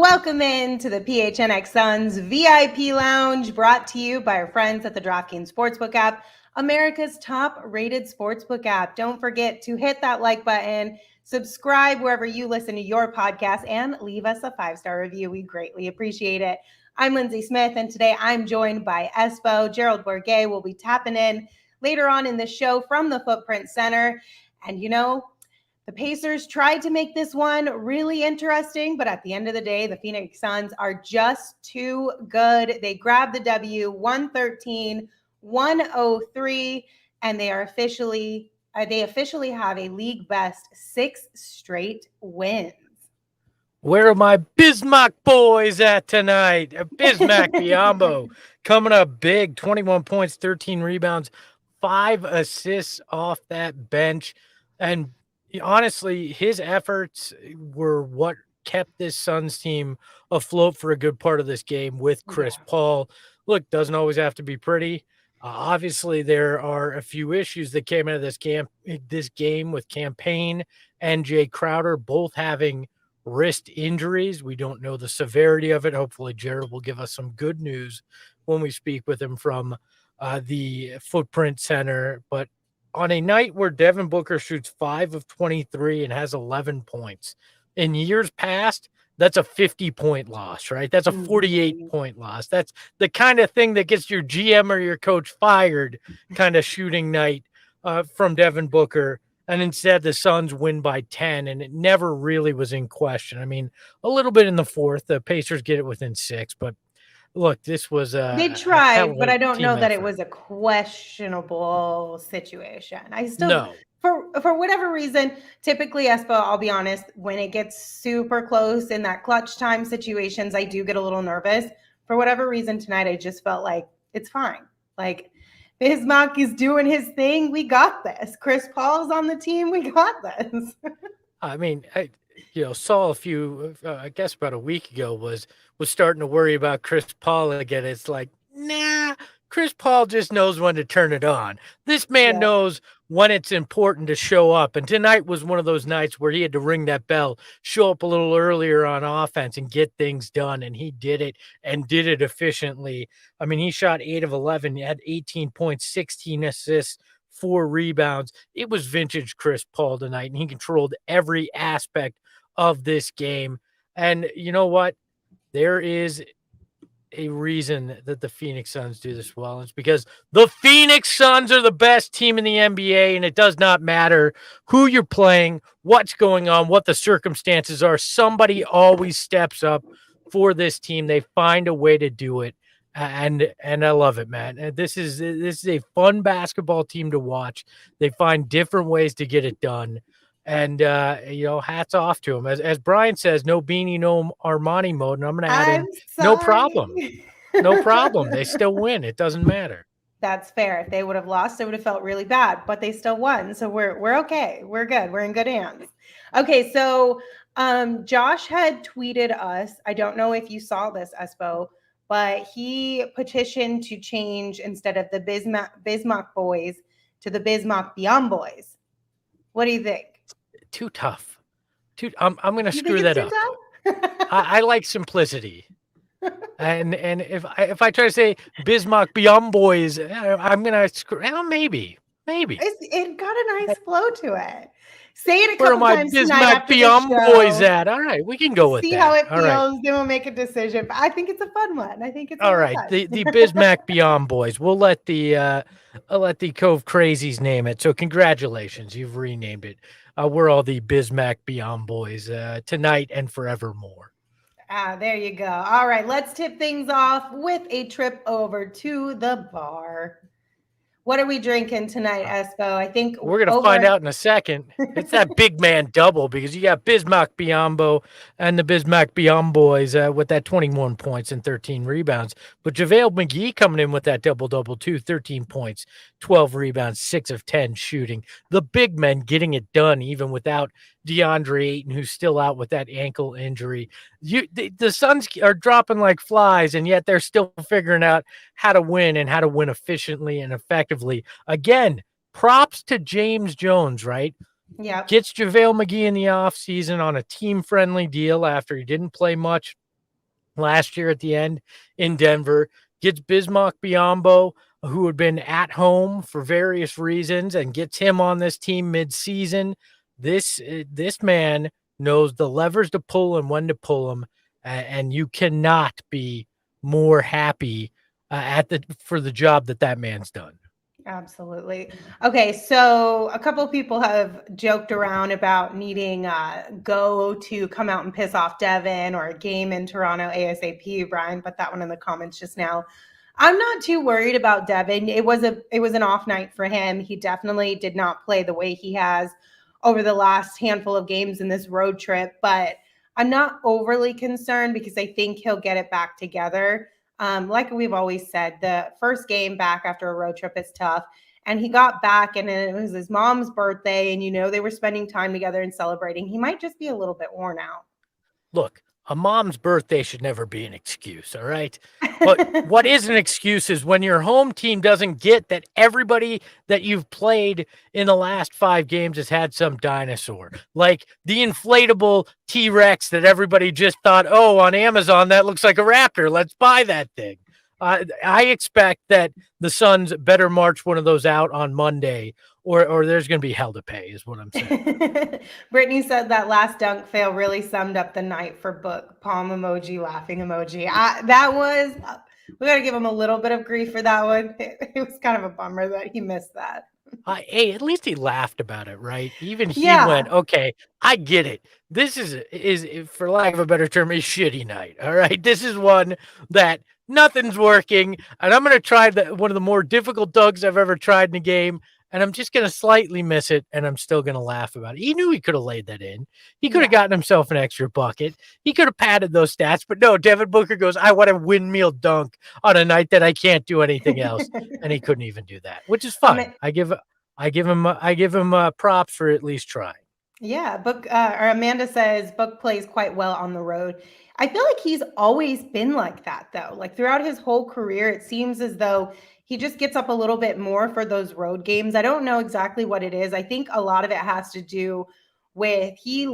Welcome in to the PHNX Suns VIP Lounge, brought to you by our friends at the DraftKings Sportsbook app, America's top-rated sportsbook app. Don't forget to hit that like button, subscribe wherever you listen to your podcast, and leave us a 5-star review. We greatly appreciate it. I'm Lindsey Smith, and today I'm joined by Espo. Gerald will be tapping in later on in the show from the Footprint Center. And the Pacers tried to make this one really interesting, but at the end of the day, the Phoenix Suns are just too good. They grabbed the W, 113-103, and they officially have a league best 6 straight wins. Where are my Bismack boys at tonight? Bismack Biyombo coming up big, 21 points, 13 rebounds, 5 assists off that bench, and honestly, his efforts were what kept this Suns team afloat for a good part of this game with Chris Paul. Look, doesn't always have to be pretty. Obviously, there are a few issues that came out of this game with Payne and Jay Crowder both having wrist injuries. We don't know the severity of it. Hopefully, Gerald will give us some good news when we speak with him from the Footprint Center. But on a night where Devin Booker shoots 5 of 23 and has 11 points, in years past, that's a 50-point loss, right? That's a 48-point loss. That's the kind of thing that gets your GM or your coach fired, kind of shooting night from Devin Booker. And instead, the Suns win by 10, and it never really was in question. I mean, a little bit in the fourth. The Pacers get it within 6, but look, this was they tried, but I don't know that it was a questionable situation. I still, for whatever reason, typically, Espo, I'll be honest, when it gets super close in that clutch time situations, I do get a little nervous. For whatever reason tonight, I just felt like it's fine. Like, Bismack is doing his thing. We got this. Chris Paul's on the team. We got this. I mean, saw a few, I guess about a week ago was starting to worry about Chris Paul again. It's like, nah, Chris Paul just knows when to turn it on. This man knows when it's important to show up. And tonight was one of those nights where he had to ring that bell, show up a little earlier on offense and get things done. And he did it and did it efficiently. I mean, he shot 8 of 11, he had 18 points, 16 assists, 4 rebounds. It was vintage Chris Paul tonight, and he controlled every aspect of this game. And you know what? There is a reason that the Phoenix Suns do this well. It's because the Phoenix Suns are the best team in the NBA, and it does not matter who you're playing, what's going on, what the circumstances are. Somebody always steps up for this team. They find a way to do it. And I love it, man. This is a fun basketball team to watch. They find different ways to get it done. And, hats off to him. As Brian says, no beanie, no Armani mode. And I'm going to add in, no problem. No problem. They still win. It doesn't matter. That's fair. If they would have lost, it would have felt really bad, but they still won. So we're okay. We're good. We're in good hands. Okay. So Josh had tweeted us. I don't know if you saw this, Espo, but he petitioned to change instead of the Bismack boys to the Bismack Biyombo. What do you think? Too tough. I'm going to screw that up. I like simplicity. and if I try to say Bismack Biyombo, I'm going to screw. Maybe. It got a nice flow to it. Say it a couple times tonight. Where are my Bismack Biyombo at? All right, we can go with that. See how it feels. Then we'll make a decision. But I think it's a fun one. All right. The Bismack Biyombo. We'll let the Cove Crazies name it. So congratulations, you've renamed it. We're all the Bismack Biyombo tonight and forevermore. There you go. All right, let's tip things off with a trip over to the bar. What are we drinking tonight, Espo? I think we're going to find out in a second. It's that big man double because you got Bismack Biyombo and the Bismack Biyombo with that 21 points and 13 rebounds. But JaVale McGee coming in with that double-double too, 13 points, 12 rebounds, 6 of 10 shooting. The big men getting it done even without DeAndre Ayton, who's still out with that ankle injury. The Suns are dropping like flies, and yet they're still figuring out how to win and how to win efficiently and effectively. Again, props to James Jones, right? Yeah. Gets JaVale McGee in the offseason on a team-friendly deal after he didn't play much last year at the end in Denver, gets Bismack Biyombo, who had been at home for various reasons, and gets him on this team midseason. This man knows the levers to pull and when to pull them, and you cannot be more happy for the job that man's done. Absolutely. Okay, so a couple of people have joked around about needing Go to come out and piss off Devin, or a game in Toronto ASAP. Brian put that one in the comments just now. I'm not too worried about Devin. It was an off night for him. He definitely did not play the way he has over the last handful of games in this road trip, but I'm not overly concerned because I think he'll get it back together. Like we've always said, the first game back after a road trip is tough. And he got back, and it was his mom's birthday, and they were spending time together and celebrating. He might just be a little bit worn out. Look, a mom's birthday should never be an excuse, all right? But what is an excuse is when your home team doesn't get that everybody that you've played in the last 5 games has had some dinosaur, like the inflatable T-Rex that everybody just thought, oh, on Amazon, that looks like a raptor. Let's buy that thing. I expect that the Suns better march one of those out on Monday, or there's going to be hell to pay, is what I'm saying. Brittany said that last dunk fail really summed up the night for Book. Palm emoji, laughing emoji. We got to give him a little bit of grief for that one. It was kind of a bummer that he missed that. Hey, at least he laughed about it, right? Even he went, okay, I get it. This is, for lack of a better term, a shitty night. All right. This is one that nothing's working. And I'm going to try one of the more difficult dunks I've ever tried in a game. And I'm just going to slightly miss it. And I'm still going to laugh about it. He knew he could have laid that in. He could have gotten himself an extra bucket. He could have padded those stats. But no, Devin Booker goes, I want a windmill dunk on a night that I can't do anything else. And he couldn't even do that, which is fine. I give him props for at least trying. Yeah, Book or Amanda says Book plays quite well on the road. I feel like he's always been like that, though. Like throughout his whole career, it seems as though he just gets up a little bit more for those road games. I don't know exactly what it is. I think a lot of it has to do with he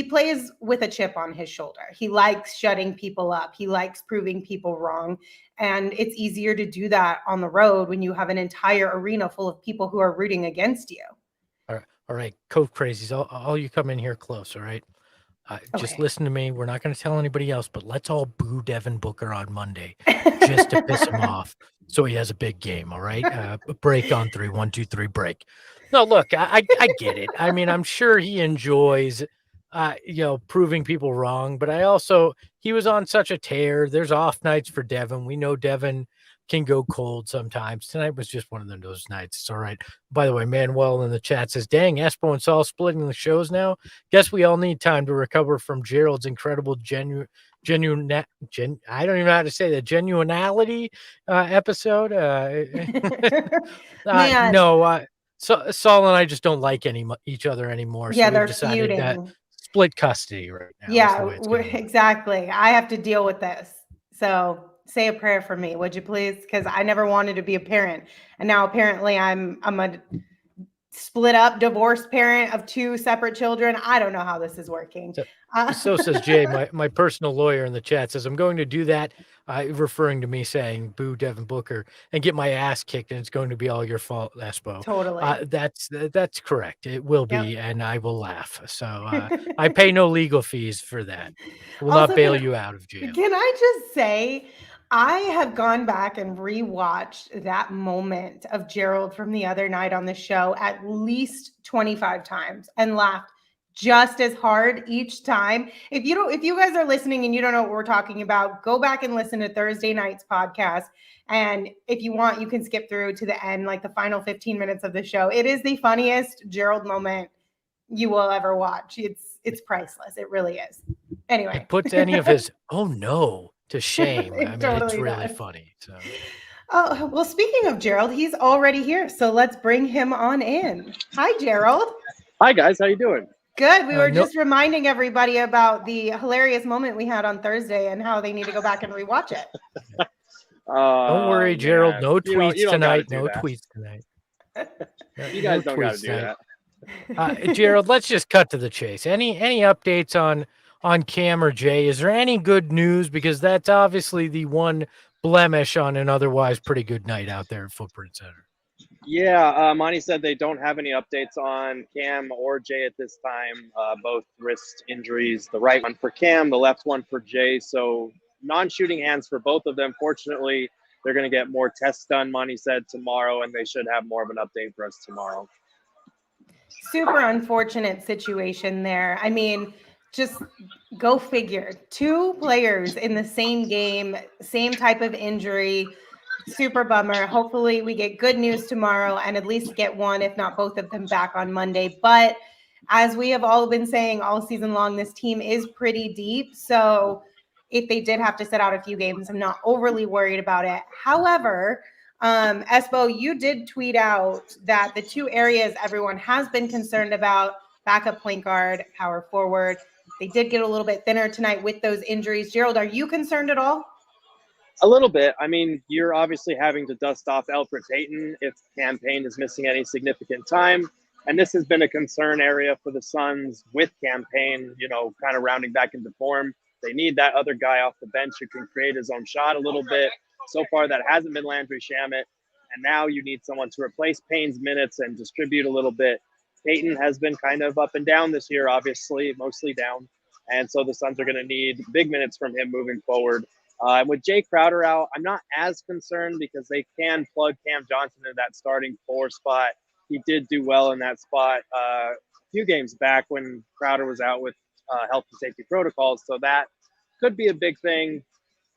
plays with a chip on his shoulder. He likes shutting people up. He likes proving people wrong. And it's easier to do that on the road when you have an entire arena full of people who are rooting against you. All right, Cove Crazies, all you come in here close, all right? Just listen to me. We're not going to tell anybody else, but let's all boo Devin Booker on Monday just to piss him off so he has a big game, all right? Break on 3. 1, 2, 3, break. No, look, I get it. I mean, I'm sure he enjoys, proving people wrong, but he was on such a tear. There's off nights for Devin. We know Devin can go cold sometimes. Tonight was just one of those nights. It's all right. By the way, Manuel in the chat says, dang, Espo and Saul splitting the shows now. Guess we all need time to recover from Gerald's incredible I don't even know how to say that, genuinality episode. So Saul and I just don't like each other anymore. Yeah, so they're decided feuding. Split custody right now. Yeah, exactly. I have to deal with this. So say a prayer for me, would you please? Because I never wanted to be a parent, and now apparently I'm a split up, divorced parent of 2 separate children. I don't know how this is working. So says Jay, my personal lawyer in the chat says I'm going to do that, referring to me saying boo Devin Booker and get my ass kicked, and it's going to be all your fault, Espo. Totally. That's correct. It will be, and I will laugh. So I pay no legal fees for that. Will not bail you out of jail. Can I just say, I have gone back and rewatched that moment of Gerald from the other night on the show at least 25 times and laughed just as hard each time. If you guys are listening and you don't know what we're talking about, go back and listen to Thursday night's podcast. And if you want, you can skip through to the end, like the final 15 minutes of the show. It is the funniest Gerald moment you will ever watch. It's priceless. It really is. Anyway. It puts any of his, oh no, to shame. I mean, totally it's really funny. So. Oh, well, speaking of Gerald, he's already here. So let's bring him on in. Hi, Gerald. Hi, guys. How you doing? Good. We were just reminding everybody about the hilarious moment we had on Thursday and how they need to go back and rewatch it. Don't worry, Gerald. No tweets tonight. No tweets tonight. You guys don't got to do that. Gerald, let's just cut to the chase. Any updates on on Cam or Jay. Is there any good news? Because that's obviously the one blemish on an otherwise pretty good night out there at Footprint Center. Yeah, Monty said they don't have any updates on Cam or Jay at this time. Both wrist injuries, the right one for Cam, the left one for Jay. So non-shooting hands for both of them. Fortunately, they're going to get more tests done, Monty said, tomorrow, and they should have more of an update for us tomorrow. Super unfortunate situation there. I mean, just go figure. 2 players in the same game, same type of injury. Super bummer. Hopefully we get good news tomorrow and at least get one, if not both of them, back on Monday. But as we have all been saying all season long, this team is pretty deep. So if they did have to sit out a few games, I'm not overly worried about it. However, Espo, you did tweet out that the 2 areas everyone has been concerned about, backup point guard, power forward, they did get a little bit thinner tonight with those injuries. Gerald, are you concerned at all? A little bit. I mean, you're obviously having to dust off Alfred Payton if Payne is missing any significant time. And this has been a concern area for the Suns with Payne, kind of rounding back into form. They need that other guy off the bench who can create his own shot a little bit. So far, that hasn't been Landry Shamet. And now you need someone to replace Payne's minutes and distribute a little bit. Payton has been kind of up and down this year, obviously, mostly down. And so the Suns are going to need big minutes from him moving forward. With Jay Crowder out, I'm not as concerned because they can plug Cam Johnson into that starting 4 spot. He did do well in that spot a few games back when Crowder was out with health and safety protocols. So that could be a big thing.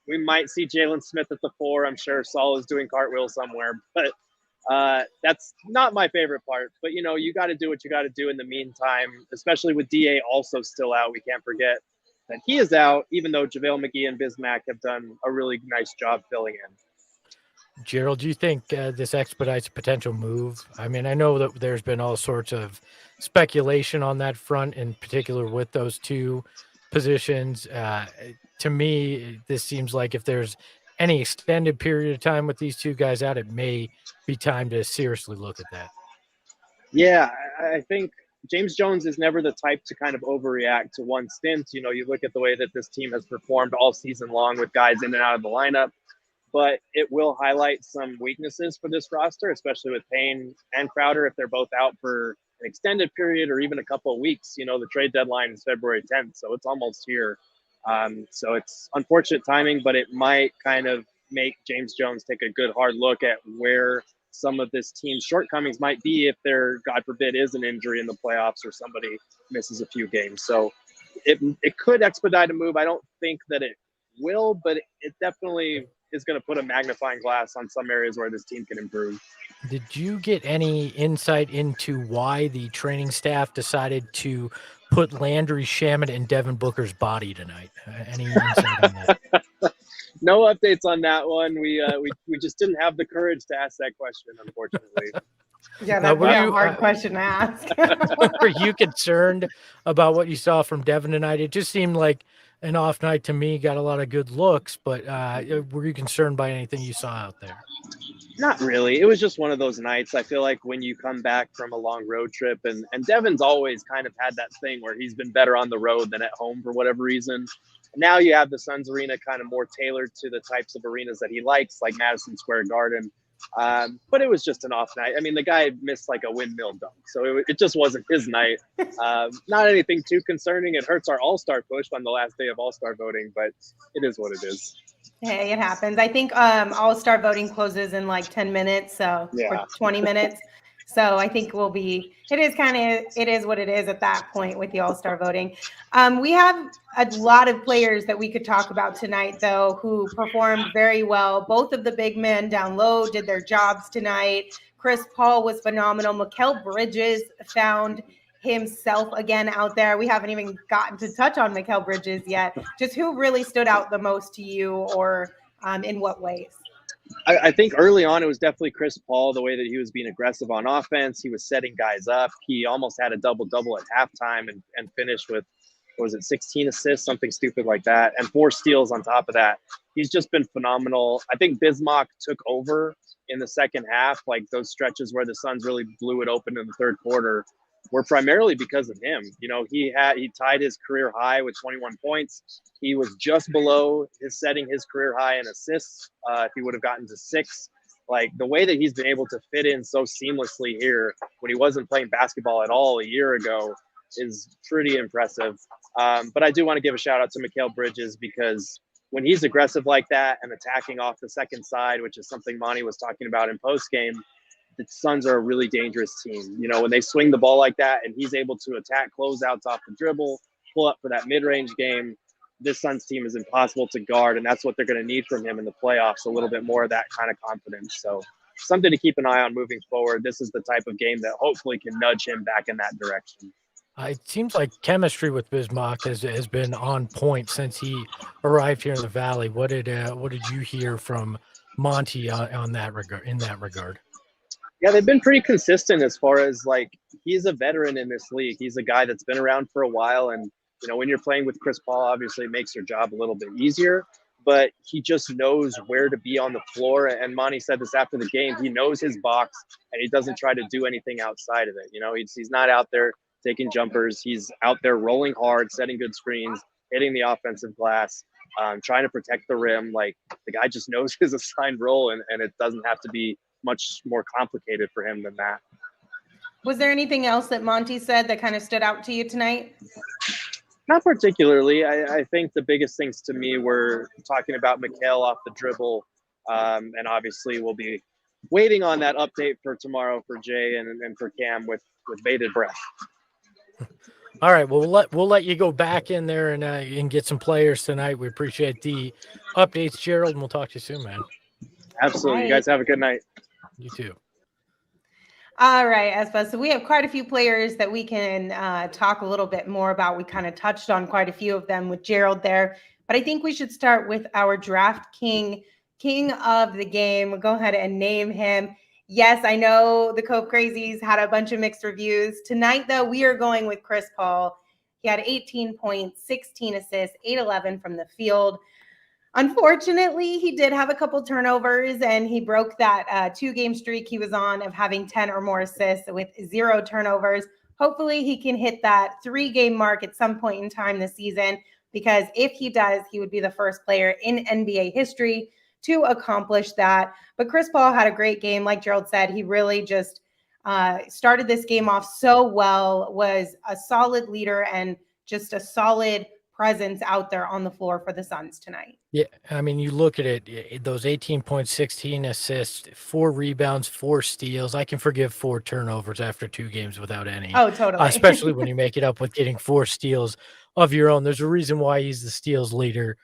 We might see Jalen Smith at the 4. I'm sure Saul is doing cartwheels somewhere, but that's not my favorite part. But, you got to do what you got to do in the meantime, especially with DA also still out. We can't forget that he is out, even though JaVale McGee and Bismack have done a really nice job filling in. Gerald, do you think this expedites a potential move? I mean, I know that there's been all sorts of speculation on that front, in particular with those 2 positions. To me, this seems like if there's any extended period of time with these 2 guys out, it may be time to seriously look at that. Yeah, I think James Jones is never the type to kind of overreact to one stint. You look at the way that this team has performed all season long with guys in and out of the lineup, but it will highlight some weaknesses for this roster, especially with Payne and Crowder if they're both out for an extended period or even a couple of weeks. The trade deadline is February 10th, so it's almost here. So it's unfortunate timing, but it might kind of make James Jones take a good hard look at where some of this team's shortcomings might be if there, God forbid, is an injury in the playoffs or somebody misses a few games. So it could expedite a move. I don't think that it will, but it definitely is going to put a magnifying glass on some areas where this team can improve. Did you get any insight into why the training staff decided to put Landry Shamet in Devin Booker's body tonight? Any insight on that? No updates on that one. We just didn't have the courage to ask that question, unfortunately. Yeah, that's a hard question to ask. Were you concerned about what you saw from Devin tonight? It just seemed like an off night to me. Got a lot of good looks, but were you concerned by anything you saw out there? Not really. It was just one of those nights. I feel like when you come back from a long road trip, and Devin's always kind of had that thing where he's been better on the road than at home for whatever reason. Now you have the Suns arena kind of more tailored to the types of arenas that he likes, like Madison Square Garden. But it was just an off night. I mean, the guy missed like a windmill dunk, so it just wasn't his night. Not anything too concerning. It hurts our all-star push on the last day of all-star voting, but it is what it is. Hey, it happens. I think all-star voting closes in like 10 minutes, or 20 minutes. So I think it is what it is at that point with the all-star voting. We have a lot of players that we could talk about tonight, though, who performed very well. Both of the big men down low did their jobs tonight. Chris Paul was phenomenal. Mikhail Bridges found himself again out there. We haven't even gotten to touch on Mikhail Bridges yet. Just who really stood out the most to you, or in what ways? I think early on it was definitely Chris Paul, the way that he was being aggressive on offense. He was setting guys up. He almost had a double-double at halftime and finished with, 16 assists, something stupid like that, and 4 steals on top of that. He's just been phenomenal. I think Bismack took over in the second half, like those stretches where the Suns really blew it open in the third quarter. were primarily because of him. You know, he tied his career high with 21 points. He was just below setting his career high in assists. If he would have gotten to 6, like the way that he's been able to fit in so seamlessly here when he wasn't playing basketball at all a year ago is pretty impressive. But I do want to give a shout out to Mikhail Bridges, because when he's aggressive like that and attacking off the second side, which is something Monty was talking about in postgame, the Suns are a really dangerous team. You know, when they swing the ball like that and he's able to attack closeouts off the dribble, pull up for that mid-range game, this Suns team is impossible to guard, and that's what they're going to need from him in the playoffs, a little bit more of that kind of confidence. So something to keep an eye on moving forward. This is the type of game that hopefully can nudge him back in that direction. It seems like chemistry with Bismack has been on point since he arrived here in the Valley. What did you hear from Monty on that regard? In that regard, yeah, they've been pretty consistent as far as, like, he's a veteran in this league. He's a guy that's been around for a while, and you know, when you're playing with Chris Paul, obviously it makes your job a little bit easier. But he just knows where to be on the floor. And Monty said this after the game. He knows his box, and he doesn't try to do anything outside of it. You know, he's not out there taking jumpers. He's out there rolling hard, setting good screens, hitting the offensive glass, trying to protect the rim. Like, the guy just knows his assigned role, and it doesn't have to be much more complicated for him than that. Was there anything else that Monty said that kind of stood out to you tonight? Not particularly. I think the biggest things to me were talking about Mikal off the dribble, and obviously we'll be waiting on that update for tomorrow for Jay and for Cam with bated breath. All right, well, we'll let you go back in there and get some players tonight. We appreciate the updates, Gerald, and we'll talk to you soon, man. Absolutely. Bye. You guys have a good night. You too. All right, Espo. So we have quite a few players that we can talk a little bit more about. We kind of touched on quite a few of them with Gerald there, but I think we should start with our draft king of the game. We'll go ahead and name him. Yes, I know the Cope Crazies had a bunch of mixed reviews. Tonight, though, we are going with Chris Paul. He had 18 points, 16 assists, 8-11 from the field. Unfortunately, he did have a couple turnovers, and he broke that 2-game streak he was on of having 10 or more assists with 0 turnovers. Hopefully, he can hit that 3-game mark at some point in time this season, because if he does, he would be the first player in NBA history to accomplish that. But Chris Paul had a great game. Like Gerald said, he really just started this game off so well, was a solid leader and just a solid presence out there on the floor for the Suns tonight. Yeah, I mean, you look at it, those 18 points, 16 assists, 4 rebounds, 4 steals. I can forgive 4 turnovers after 2 games without any. Oh, totally. Especially when you make it up with getting 4 steals of your own. There's a reason why he's the steals leader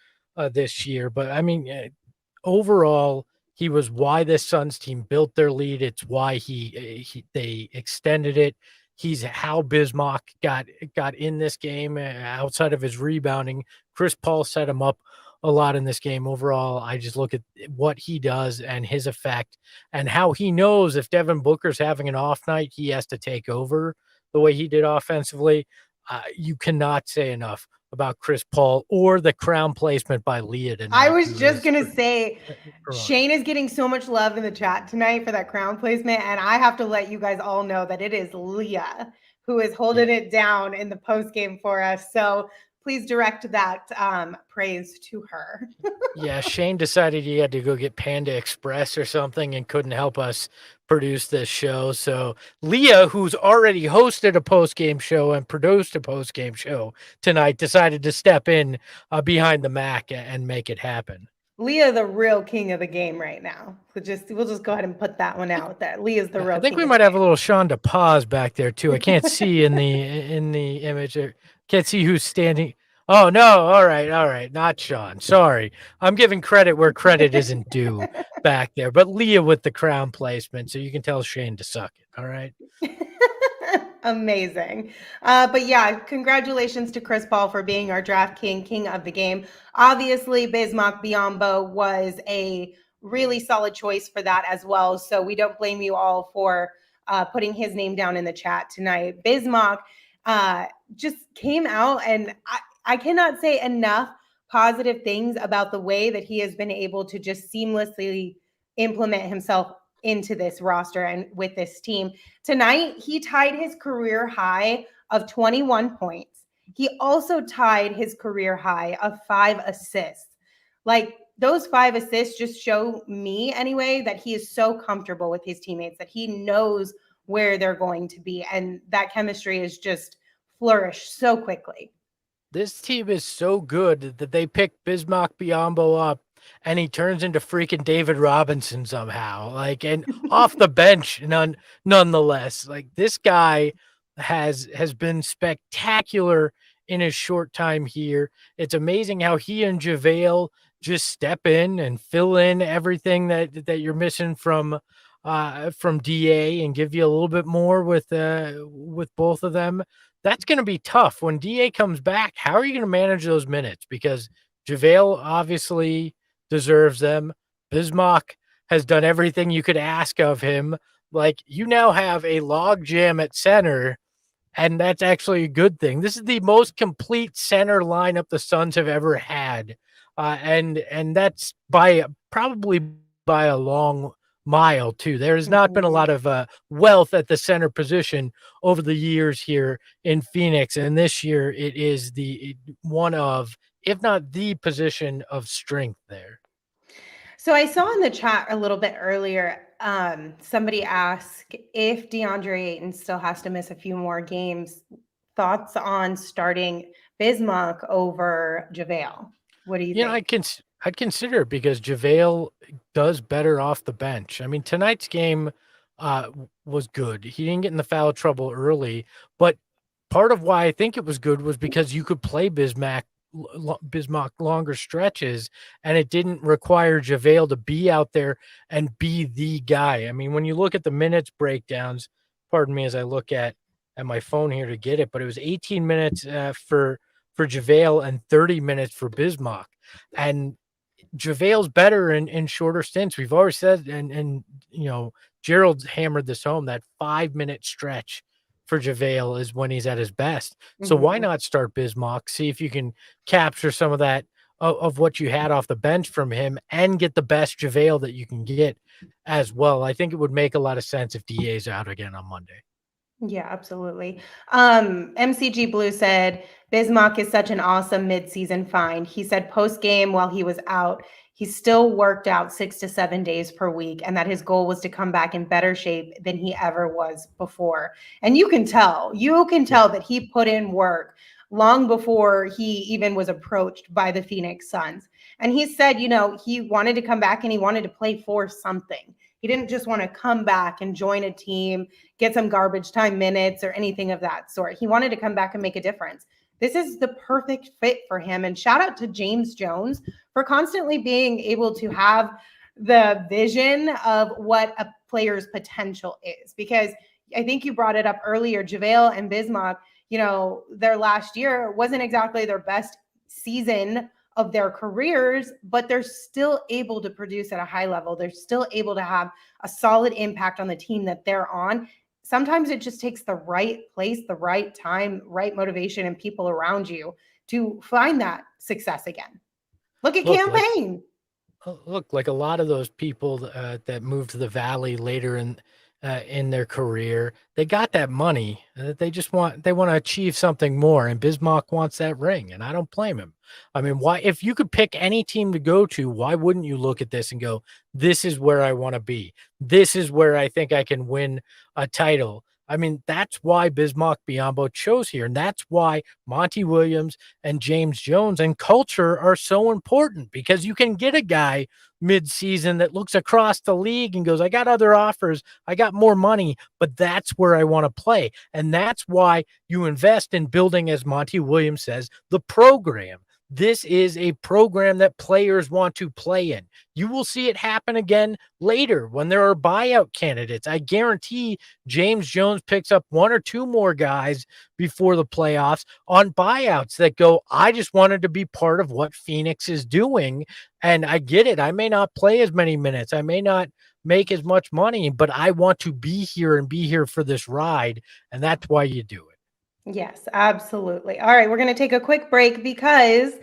this year. But, I mean, overall, he was why this Suns team built their lead. It's why they extended it. He's how Bismack got in this game outside of his rebounding. Chris Paul set him up a lot in this game. Overall, I just look at what he does and his effect and how he knows if Devin Booker's having an off night, he has to take over the way he did offensively. You cannot say enough about Chris Paul or the crown placement by Leah tonight. I was just going to say, Shane is getting so much love in the chat tonight for that crown placement, and I have to let you guys all know that it is Leah who is holding it down in the post game for us. So please direct that praise to her. Yeah, Shane decided he had to go get Panda Express or something and couldn't help us produce this show. So Leah, who's already hosted a post-game show and produced a post-game show tonight, decided to step in behind the Mac and make it happen. Leah, the real king of the game right now. We'll just go ahead and put that one out there. Leah's the real. I think we might have a little Shonda pause back there too. I can't see in the image. I can't see who's standing. Oh no! All right, not Sean. Sorry, I'm giving credit where credit isn't due back there. But Leah with the crown placement, so you can tell Shane to suck it. All right. Amazing. But yeah, congratulations to Chris Paul for being our draft king of the game. Obviously, Bismack Biyombo was a really solid choice for that as well. So we don't blame you all for putting his name down in the chat tonight. Bismack just came out, and I cannot say enough positive things about the way that he has been able to just seamlessly implement himself into this roster and with this team. Tonight, he tied his career high of 21 points. He also tied his career high of 5 assists. Like, those 5 assists just show me anyway that he is so comfortable with his teammates, that he knows where they're going to be. And that chemistry is just flourished so quickly. This team is so good that they picked Bismack Biyombo up and he turns into freaking David Robinson somehow, like, and off the bench nonetheless. Like, this guy has been spectacular in his short time here. It's amazing how he and JaVale just step in and fill in everything that you're missing from DA and give you a little bit more with both of them. That's going to be tough when DA comes back. How are you going to manage those minutes? Because JaVale obviously deserves them. Bismack has done everything you could ask of him. Like, you now have a log jam at center, and that's actually a good thing. This is the most complete center lineup the Suns have ever had. And that's probably by a long mile too. There has not been a lot of wealth at the center position over the years here in Phoenix, and this year it is one of, if not the position of strength there. So I saw in the chat a little bit earlier, somebody asked if DeAndre Ayton still has to miss a few more games. Thoughts on starting Bismack over JaVale? What do you think? I'd consider it because JaVale does better off the bench. I mean, tonight's game was good. He didn't get in the foul trouble early, but part of why I think it was good was because you could play Bismack longer stretches, and it didn't require JaVale to be out there and be the guy. I mean, when you look at the minutes breakdowns, pardon me as I look at my phone here to get it, but it was 18 minutes for JaVale and 30 minutes for Bismack. And JaVale's better in shorter stints. We've always said, and Gerald hammered this home, that 5-minute stretch for JaVale is when he's at his best. So why not start Bismack? See if you can capture some of that of what you had off the bench from him and get the best JaVale that you can get as well. I think it would make a lot of sense if DA's out again on Monday. Yeah, absolutely. MCG Blue said Bismack is such an awesome midseason find. He said post-game while he was out, he still worked out 6 to 7 days per week, and that his goal was to come back in better shape than he ever was before. And you can tell that he put in work long before he even was approached by the Phoenix Suns. And he said, he wanted to come back and he wanted to play for something. He didn't just want to come back and join a team, get some garbage time minutes or anything of that sort. He wanted to come back and make a difference. This is the perfect fit for him. And shout out to James Jones for constantly being able to have the vision of what a player's potential is. Because I think you brought it up earlier, JaVale and Bismack, their last year wasn't exactly their best season of their careers, but they're still able to produce at a high level. They're still able to have a solid impact on the team that they're on. Sometimes it just takes the right place, the right time, right motivation, and people around you to find that success again. Look at Payne. Like a lot of those people that moved to the Valley later in their career, they got that money. They want to achieve something more, and Bismack wants that ring, and I don't blame him. I mean, why? If you could pick any team to go to, why wouldn't you look at this and go, "This is where I want to be. This is where I think I can win a title." I mean, that's why Bismack Biyombo chose here, and that's why Monty Williams and James Jones and culture are so important, because you can get a guy mid-season that looks across the league and goes, I got other offers, I got more money, but that's where I want to play. And that's why you invest in building, as Monty Williams says, the program. This is a program that players want to play in. You will see it happen again later when there are buyout candidates. I guarantee James Jones picks up 1 or 2 more guys before the playoffs on buyouts that go, I just wanted to be part of what Phoenix is doing. And I get it. I may not play as many minutes. I may not make as much money, but I want to be here and be here for this ride. And that's why you do it. Yes, absolutely. All right, we're going to take a quick break because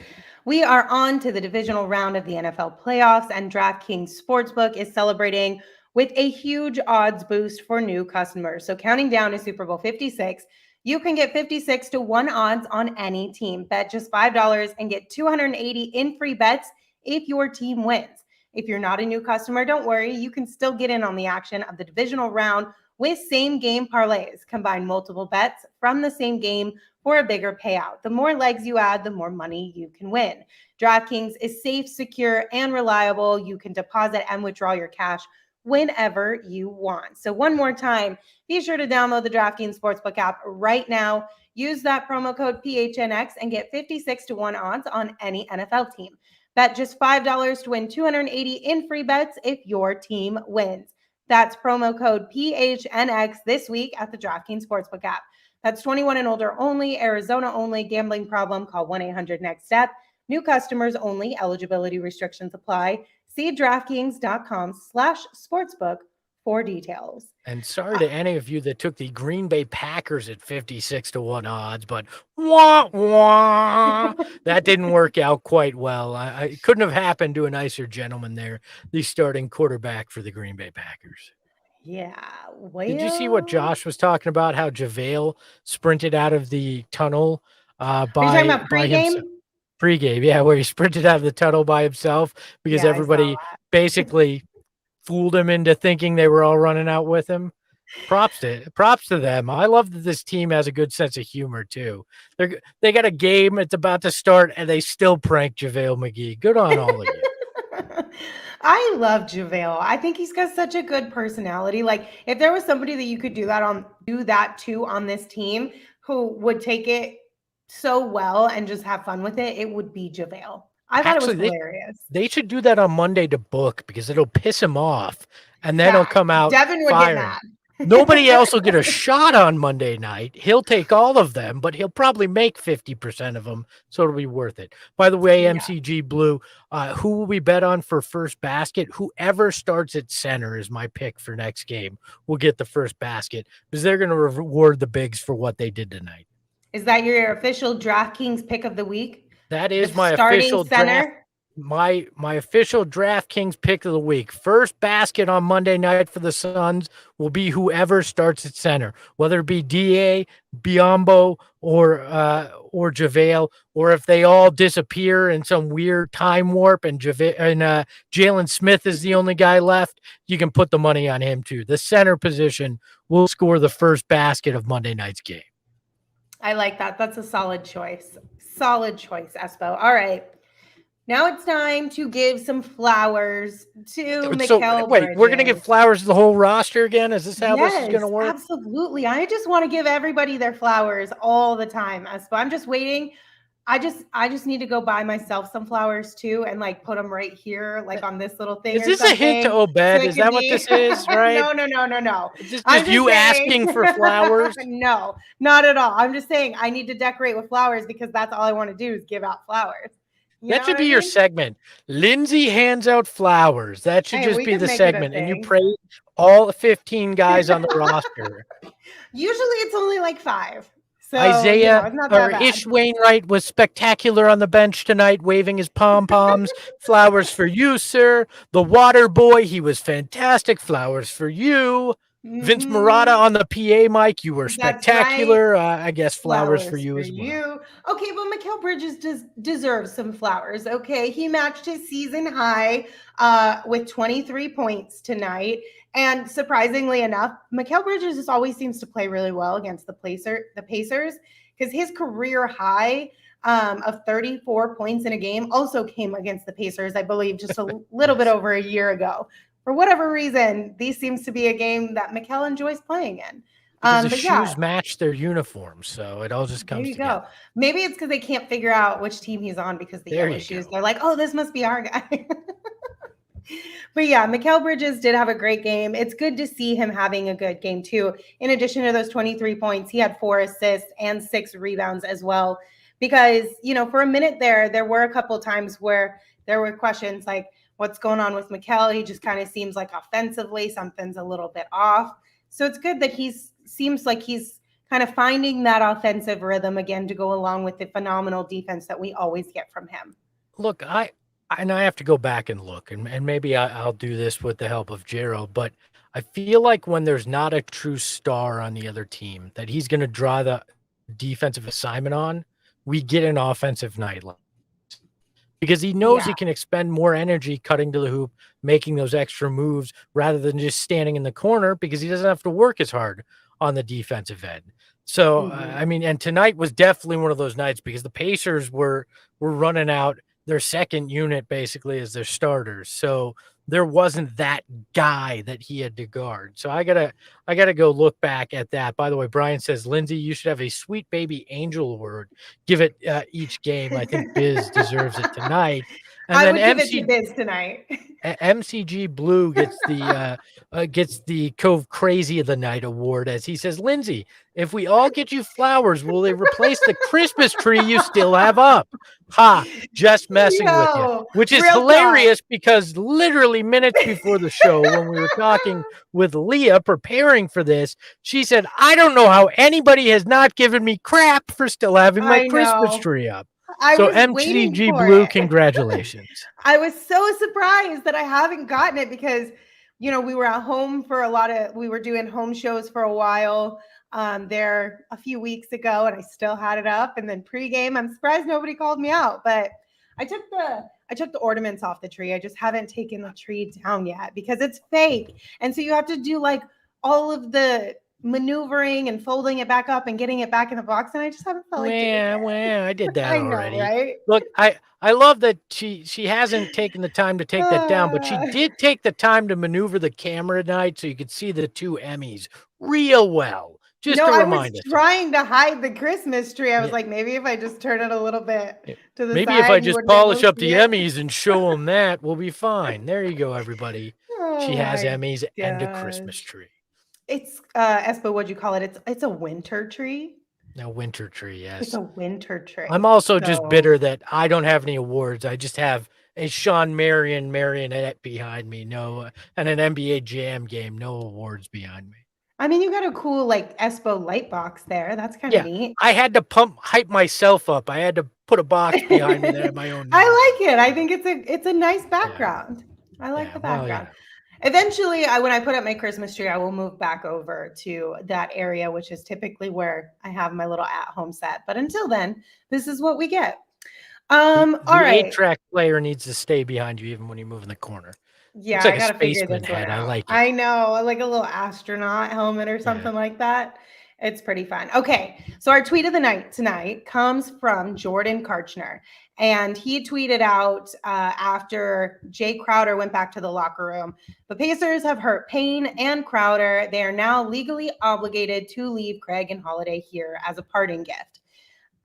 we are on to the divisional round of the NFL playoffs, and DraftKings Sportsbook is celebrating with a huge odds boost for new customers. So counting down to Super Bowl 56, you can get 56 to 1 odds on any team. Bet just $5 and get 280 in free bets if your team wins. If you're not a new customer, don't worry. You can still get in on the action of the divisional round with same game parlays. Combine multiple bets from the same game for a bigger payout. The more legs you add, the more money you can win. DraftKings is safe, secure, and reliable. You can deposit and withdraw your cash whenever you want. So one more time, be sure to download the DraftKings Sportsbook app right now. Use that promo code PHNX and get 56 to 1 odds on any NFL team. Bet just $5 to win 280 in free bets if your team wins. That's promo code PHNX this week at the DraftKings Sportsbook app. That's 21 and older only, Arizona only. Gambling problem? Call 1-800-NEXT-STEP. New customers only. Eligibility restrictions apply. See DraftKings.com/sportsbook for details. And sorry to any of you that took the Green Bay Packers at 56 to 1 odds, but wah, wah, that didn't work out quite well. I couldn't have happened to a nicer gentleman there, the starting quarterback for the Green Bay Packers. Yeah. Well, did you see what Josh was talking about? How JaVale sprinted out of the tunnel Are you talking about by pregame? himself. Pregame, yeah, where he sprinted out of the tunnel by himself because Yeah, I saw everybody that. basically fooled him into thinking they were all running out with him. Props to them. I love that this team has a good sense of humor too. They got a game, it's about to start, and they still prank JaVale McGee. Good on all of you. I love JaVale. I think he's got such a good personality. Like, if there was somebody that you could do that to on this team who would take it so well and just have fun with it, it would be JaVale. I thought it was hilarious. They should do that on Monday to Book because it'll piss him off, and then he'll come out. Devin would get mad. Nobody else will get a shot on Monday night. He'll take all of them, but he'll probably make 50% of them, so it'll be worth it. By the way, MCG Blue, who will we bet on for first basket? Whoever starts at center is my pick for next game. Will get the first basket because they're going to reward the bigs for what they did tonight. Is that your official DraftKings pick of the week? That is my official draft. My official DraftKings pick of the week. First basket on Monday night for the Suns will be whoever starts at center, whether it be DA, Biyombo, or JaVale, or if they all disappear in some weird time warp and Jalen Smith is the only guy left, you can put the money on him too. The center position will score the first basket of Monday night's game. I like that. That's a solid choice. Solid choice, Espo. All right. Now it's time to give some flowers to Mikhail Bridges. We're going to give flowers to the whole roster again? Is this how this is going to work? Absolutely. I just want to give everybody their flowers all the time, Espo. I'm just waiting. I just need to go buy myself some flowers too and like put them right here, like on this little thing. Is this a hint to Obed? Is that what this is, right? No. Is this just you asking for flowers? No, not at all. I'm just saying I need to decorate with flowers because that's all I want to do is give out flowers. That should be your segment. Lindsey hands out flowers. That should just be the segment. And you praise all 15 guys on the roster. Usually it's only like 5. So, Isaiah or Ish Wainwright was spectacular on the bench tonight, waving his pom-poms. Flowers for you, sir. The water boy, he was fantastic. Flowers for you. Vince Murata on the PA mic, you were spectacular. Right. I guess flowers for you as well. Okay, but Mikhail Bridges deserves some flowers. Okay, he matched his season high with 23 points tonight. And surprisingly enough, Mikhail Bridges just always seems to play really well against the Pacers because his career high of 34 points in a game also came against the Pacers, I believe, just a little bit over a year ago. For whatever reason, these seems to be a game that Mikal enjoys playing in. The shoes match their uniforms, so it all just comes together. There you go. Maybe it's because they can't figure out which team he's on because the yellow shoes. They're like, oh, this must be our guy. But yeah, Mikhail Bridges did have a great game. It's good to see him having a good game too. In addition to those 23 points, he had 4 assists and 6 rebounds as well. Because, for a minute there were a couple times where there were questions like, what's going on with Mikal? He just kind of seems like offensively something's a little bit off. So it's good that seems like he's kind of finding that offensive rhythm again to go along with the phenomenal defense that we always get from him. Look, and I have to go back and look, and maybe I'll do this with the help of Gerald, but I feel like when there's not a true star on the other team that he's going to draw the defensive assignment on, we get an offensive night because he knows he can expend more energy cutting to the hoop, making those extra moves rather than just standing in the corner because he doesn't have to work as hard on the defensive end. So, I mean, and tonight was definitely one of those nights because the Pacers were running out their second unit basically as their starters. So there wasn't that guy that he had to guard. So I gotta go look back at that. By the way, Brian says, Lindsey, you should have a sweet baby angel award. Give it each game. I think Biz deserves it tonight. And I then would give it to Biz tonight. MCG Blue gets the Cove Crazy of the Night award as he says, Lindsey, if we all get you flowers, will they replace the Christmas tree you still have up? Ha, just messing with you, which is hilarious because literally minutes before the show, when we were talking with Leah preparing for this, she said, I don't know how anybody has not given me crap for still having my Christmas tree up. So MCG Blue, congratulations. I was so surprised that I haven't gotten it because, you know, we were at home for we were doing home shows for a while there a few weeks ago, and I still had it up. And then pregame, I'm surprised nobody called me out, but I took the ornaments off the tree. I just haven't taken the tree down yet because it's fake. And so you have to do like all of the maneuvering and folding it back up and getting it back in the box, and I just haven't felt like doing it. Well, I did that already. Right? Look, I love that she hasn't taken the time to take that down, but she did take the time to maneuver the camera tonight so you could see the two Emmys real well. Just to remind us. I was trying to hide the Christmas tree. I was like, maybe if I just turn it a little bit to the side. Maybe if I just polish up the Emmys and show them that, we'll be fine. There you go, everybody. She has Emmys and a Christmas tree. It's Espo, what'd you call it? It's a winter tree. A winter tree, yes. It's a winter tree. I'm also just bitter that I don't have any awards. I just have a Sean Marion marionette behind me, and an NBA Jam game, no awards behind me. I mean, you got a cool like Espo light box there. That's kind of neat. I had to hype myself up. I had to put a box behind me that had my own name. I like it. I think it's a nice background. I like the background. Eventually, when I put up my Christmas tree, I will move back over to that area, which is typically where I have my little at-home set. But until then, this is what we get. All right. 8-track player needs to stay behind you even when you move in the corner. Yeah, like I gotta figure this one out. I like it. I know, like a little astronaut helmet or something like that. It's pretty fun. Okay, so our tweet of the night tonight comes from Jordan Karchner, and he tweeted out after Jay Crowder went back to the locker room. The Pacers have hurt Payne and Crowder. They are now legally obligated to leave Craig and Holiday here as a parting gift.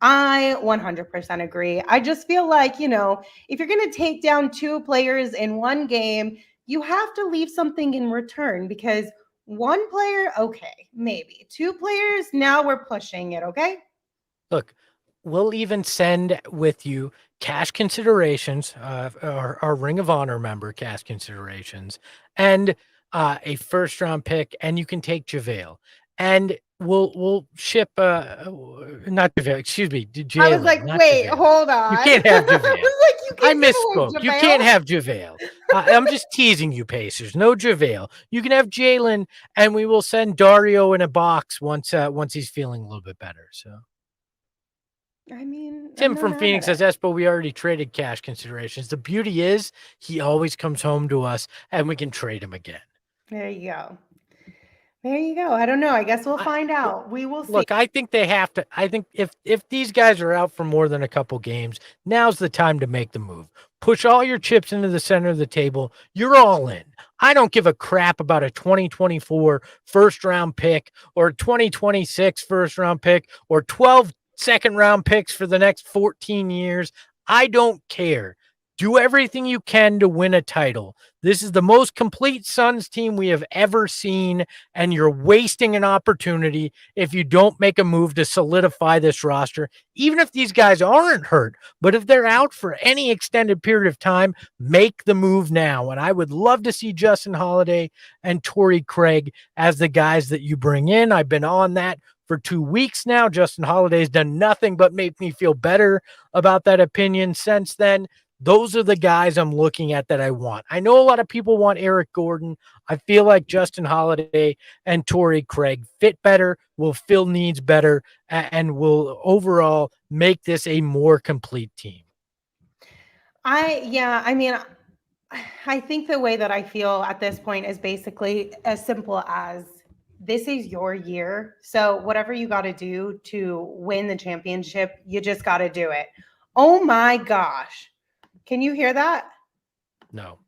I 100% agree. I just feel like, if you're going to take down two players in one game, you have to leave something in return because one player, okay, maybe. Two players, now we're pushing it, okay? Look, we'll even send with you cash considerations, our Ring of Honor member cash considerations, and a first-round pick, and you can take JaVale. And we'll ship not JaVale, excuse me, Jalen. I was like, wait, JaVale. Hold on. You can't have JaVale. I was like, I misspoke. You can't have JaVale. I'm just teasing you, Pacers. No JaVale. You can have Jalen, and we will send Dario in a box once he's feeling a little bit better. So, I mean, Tim from Phoenix says, Espo, we already traded cash considerations. The beauty is he always comes home to us, and we can trade him again. There you go. There you go. I don't know. I guess we'll find out. We will see. Look, I think they have to. I think if these guys are out for more than a couple games, now's the time to make the move. Push all your chips into the center of the table. You're all in. I don't give a crap about a 2024 first-round pick or a 2026 first-round pick or 12 second-round picks for the next 14 years. I don't care. Do everything you can to win a title. This is the most complete Suns team we have ever seen, and you're wasting an opportunity if you don't make a move to solidify this roster, even if these guys aren't hurt. But if they're out for any extended period of time, make the move now. And I would love to see Justin Holiday and Torrey Craig as the guys that you bring in. I've been on that for 2 weeks now. Justin Holiday's done nothing but make me feel better about that opinion since then. Those are the guys I'm looking at that I want. I know a lot of people want Eric Gordon. I feel like Justin Holiday and Torrey Craig fit better, will fill needs better, and will overall make this a more complete team. I mean, I think the way that I feel at this point is basically as simple as this is your year. So whatever you got to do to win the championship, you just got to do it. Oh my gosh. Can you hear that? No.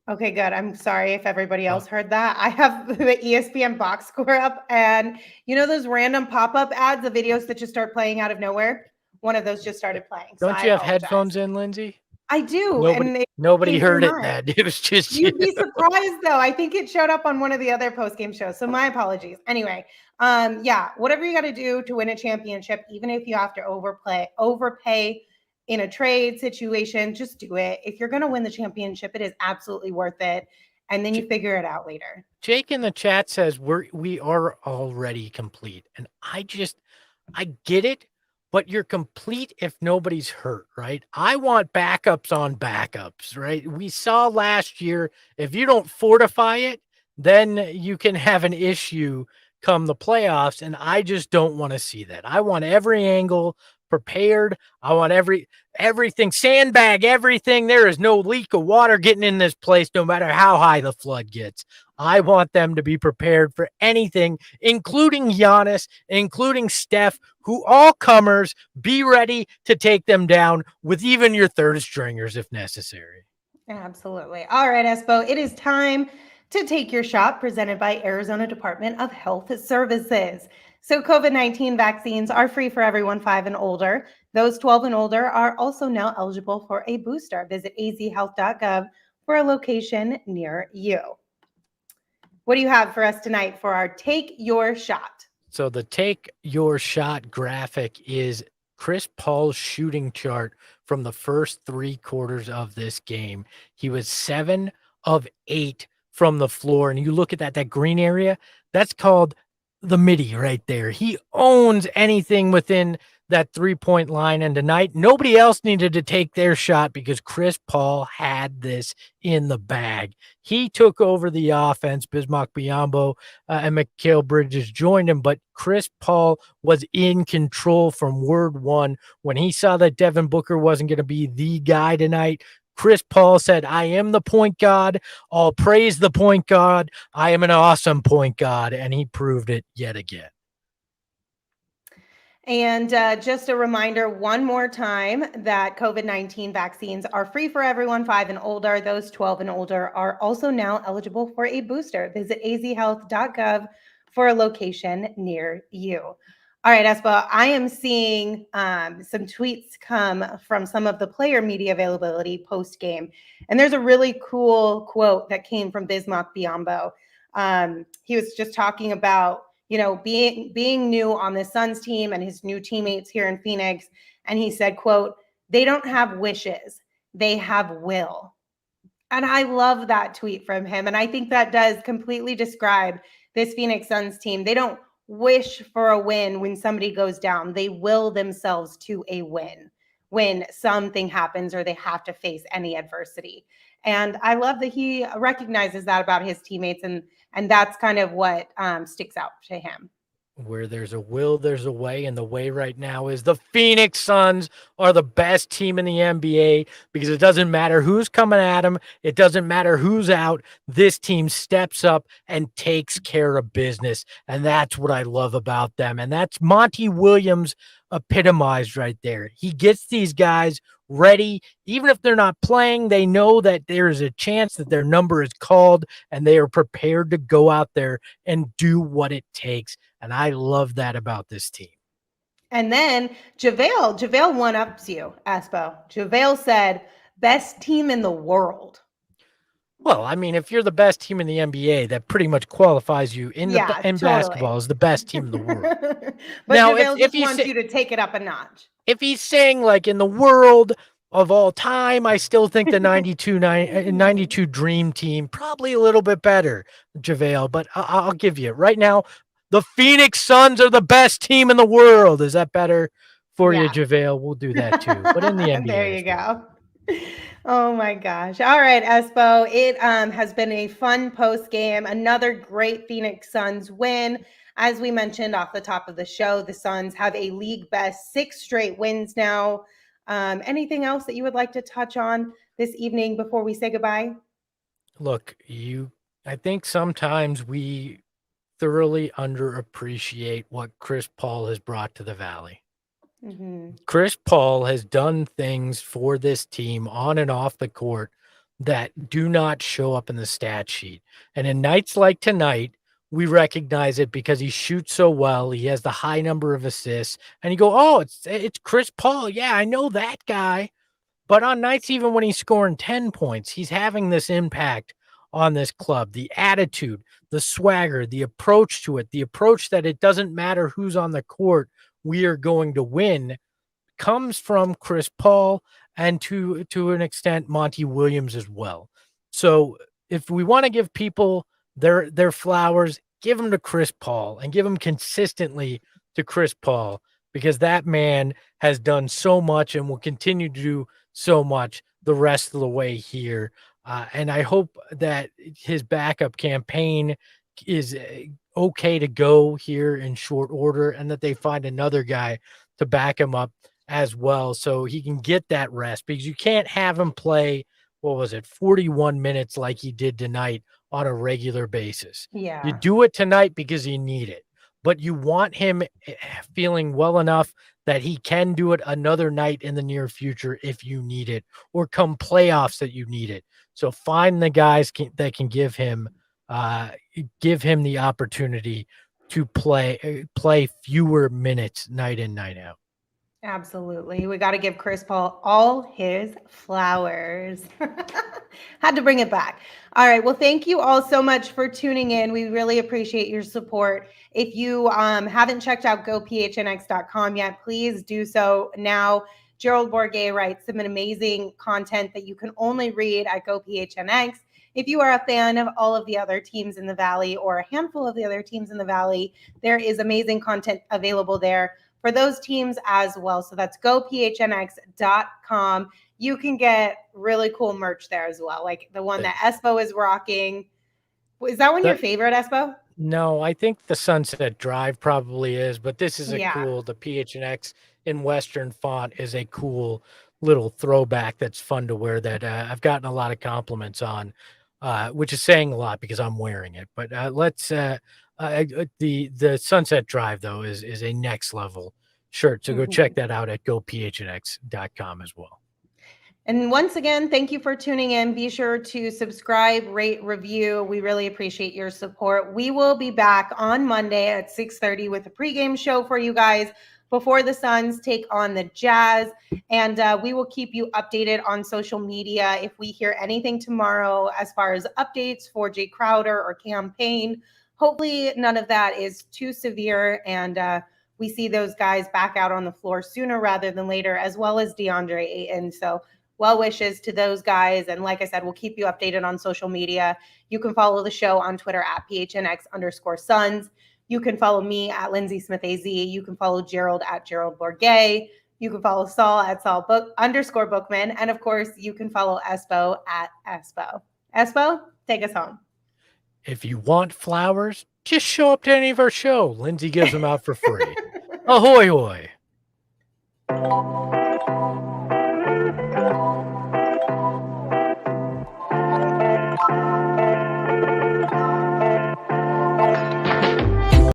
Okay, good. I'm sorry if everybody else heard that. I have the ESPN box score up, and you know those random pop-up ads of videos that just start playing out of nowhere? One of those just started playing. So Don't you have headphones in, Lindsey? I do. Nobody heard it then. It was just You'd be surprised though. I think it showed up on one of the other post-game shows. So my apologies. Anyway, whatever you got to do to win a championship, even if you have to overpay in a trade situation, just do it. If you're going to win the championship, it is absolutely worth it. And then you figure it out later. Jake in the chat says we are already complete. And I get it, but you're complete if nobody's hurt, right? I want backups on backups, right? We saw last year, if you don't fortify it, then you can have an issue come the playoffs. And I just don't want to see that. I want every angle prepared. I want everything, sandbag everything. There is no leak of water getting in this place, no matter how high the flood gets. I want them to be prepared for anything, including Giannis, including Steph, who all comers, be ready to take them down with even your third stringers if necessary. Absolutely. All right, Espo, it is time to take your shot, presented by Arizona Department of Health Services. So COVID-19 vaccines are free for everyone 5 and older. Those 12 and older are also now eligible for a booster. Visit azhealth.gov for a location near you. What do you have for us tonight for our Take Your Shot? So the Take Your Shot graphic is Chris Paul's shooting chart from the first 3 quarters of this game. He was 7 of 8 from the floor. And you look at that green area, that's called the midi right there. He owns anything within that 3-point line. And tonight, nobody else needed to take their shot because Chris Paul had this in the bag. He took over the offense. Bismack, Biyombo, and Mikhail Bridges joined him, but Chris Paul was in control from word one. When he saw that Devin Booker wasn't going to be the guy tonight, Chris Paul said, I am the point guard. I'll praise the point guard. I am an awesome point guard. And he proved it yet again. And just a reminder one more time that COVID-19 vaccines are free for everyone 5 and older. Those 12 and older are also now eligible for a booster. Visit azhealth.gov for a location near you. All right, Espo, I am seeing some tweets come from some of the player media availability post-game. And there's a really cool quote that came from Bismack Biyombo. He was just talking about, being new on the Suns team and his new teammates here in Phoenix. And he said, quote, they don't have wishes, they have will. And I love that tweet from him. And I think that does completely describe this Phoenix Suns team. They don't wish for a win when somebody goes down. They will themselves to a win when something happens or they have to face any adversity. And I love that he recognizes that about his teammates, and that's kind of what sticks out to him. Where there's a will, there's a way, and the way right now is the Phoenix Suns are the best team in the NBA because it doesn't matter who's coming at them. It doesn't matter who's out. This team steps up and takes care of business, and that's what I love about them. And that's Monty Williams epitomized right there. He gets these guys ready. Even if they're not playing, they know that there is a chance that their number is called, and they are prepared to go out there and do what it takes. And I love that about this team. And then JaVale one-ups you, Espo. JaVale said, best team in the world. Well, I mean, if you're the best team in the NBA, that pretty much qualifies you in basketball as the best team in the world. But now, JaVale just wants you to take it up a notch. If he's saying, like, in the world of all time, I still think the 92 Dream Team probably a little bit better, JaVale. But I'll give you it. Right now, the Phoenix Suns are the best team in the world. Is that better for you, JaVale? We'll do that too. But in the NBA. There you go. Oh my gosh. All right, Espo. It has been a fun post game. Another great Phoenix Suns win. As we mentioned off the top of the show, the Suns have a league best 6 straight wins now. Anything else that you would like to touch on this evening before we say goodbye? Look, I think sometimes we thoroughly underappreciate what Chris Paul has brought to the Valley. Mm-hmm. Chris Paul has done things for this team on and off the court that do not show up in the stat sheet. And in nights like tonight, we recognize it because he shoots so well. He has the high number of assists, and you go, "Oh, it's Chris Paul. Yeah, I know that guy." But on nights, even when he's scoring 10 points, he's having this impact on this club. The attitude, the swagger, the approach to it, the approach that it doesn't matter who's on the court, we are going to win, comes from Chris Paul and to an extent Monty Williams as well. So if we want to give people their flowers, give them to Chris Paul and give them consistently to Chris Paul, because that man has done so much and will continue to do so much the rest of the way here. And I hope that his backup campaign is okay to go here in short order, and that they find another guy to back him up as well, so he can get that rest, because you can't have him play, 41 minutes like he did tonight on a regular basis. Yeah. You do it tonight because you need it, but you want him feeling well enough that he can do it another night in the near future if you need it, or come playoffs that you need it. So find the guys that can give him the opportunity to play fewer minutes night in, night out. Absolutely. We got to give Chris Paul all his flowers. Had to bring it back. All right. Well, thank you all so much for tuning in. We really appreciate your support. If you haven't checked out gophnx.com yet, please do so now. Gerald Bourget writes some amazing content that you can only read at GoPHNX. If you are a fan of all of the other teams in the Valley, or a handful of the other teams in the Valley, there is amazing content available there for those teams as well. So that's gophnx.com. You can get really cool merch there as well, like the one that Espo is rocking. Is that one your favorite, Espo? No, I think the Sunset Drive probably is, but this is cool. The PHNX in Western font is a cool little throwback that's fun to wear, that I've gotten a lot of compliments on, which is saying a lot because I'm wearing it. But the Sunset Drive, though, is a next level shirt. So go check that out at gophnx.com as well. And once again, thank you for tuning in. Be sure to subscribe, rate, review. We really appreciate your support. We will be back on Monday at 6:30 with a pregame show for you guys before the Suns take on the Jazz. And we will keep you updated on social media if we hear anything tomorrow as far as updates for Jay Crowder or Payne. Hopefully none of that is too severe, and we see those guys back out on the floor sooner rather than later, as well as DeAndre Ayton. So well wishes to those guys. And like I said, we'll keep you updated on social media. You can follow the show on Twitter at PHNX_Suns. You can follow me at Lindsey Smith AZ. You can follow Gerald at Gerald Bourget. You can follow Saul at Saul_Bookman. And of course, you can follow Espo at Espo. Espo, take us home. If you want flowers, just show up to any of our show. Lindsey gives them out for free. Ahoy, hoy.